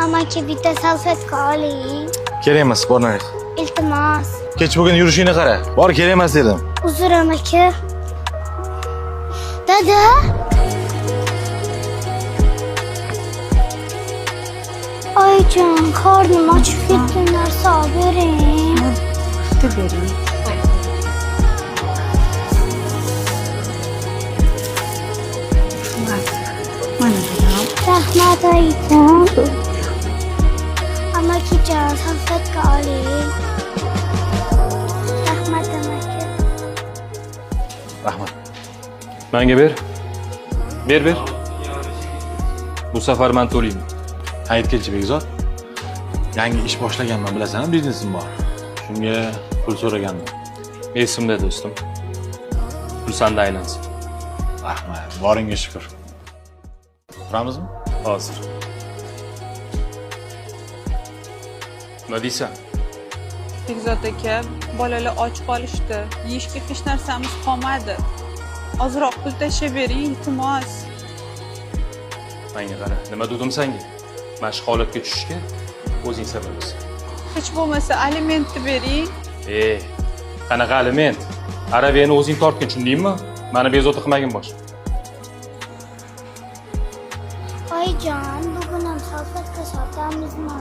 Amaki bitta salfetka oling. Kerak emas, bormaylik. Iltimos. Kech bugun yurishingni qara. Bor, kerak emas dedim. Uzr amaki. Dada. Oyjon, qornim ochib ketdi, narsa olib bering. Bitta bering. Mana bular. Rahmat oyjon. Amakijon, salfetka oling. Rahmat amaki. Rahmat. Menga ber. Ber. Bu safar men to'layman. Aytgancha Begzod. Yangi ish boshlaganman, bilasan, biznesim bor. Shunga pul so'ragandim. Esimda do'stim. Pul sanda aylansin. Rahmat, boringga shukr. Turamizmi? Hozir. Nima deysan? Bekzod aka, bolalar och qolishdi. Yeyishga hech narsamiz qolmadi. Ozroq pul tashlab bering, iltimos. Menga qara, nima dedim senga? Mana shu holatga tushishga o'zing sababchisan. Hech bo'lmasa alimentni bering. Qanaqa aliment? Araviyani o'zing tortgin, tushundingmi? Mani bezovta qilmagin bosh. Oyjon, bugun ham salfetka sotamizmi?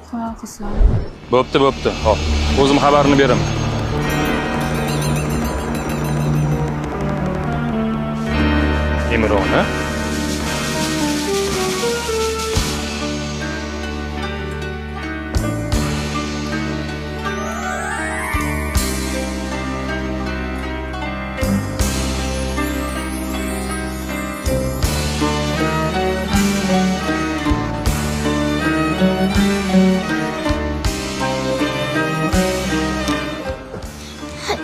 Xudo qilsin. Bo'pti. Hop, o'zim xabarini beraman. Imrona?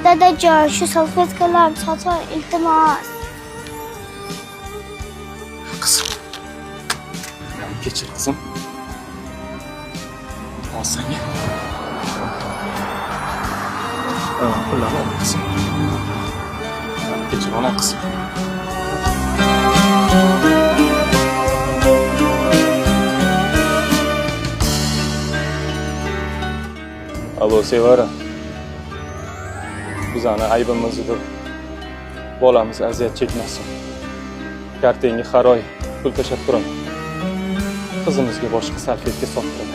Dadajon, shu salfetkalarni sotib ol, iltimos. Qizim. Kechir qizim. Ol senga. Pullarni ol qizim. Kechir ona qizim. Alo, Sevara. Bizani aybimiz yo'q. Bolamiz aziyat chekmasin. Kartenga xaroy pul tashlab turaman. Qizimizga boshqa salfetka sotdim.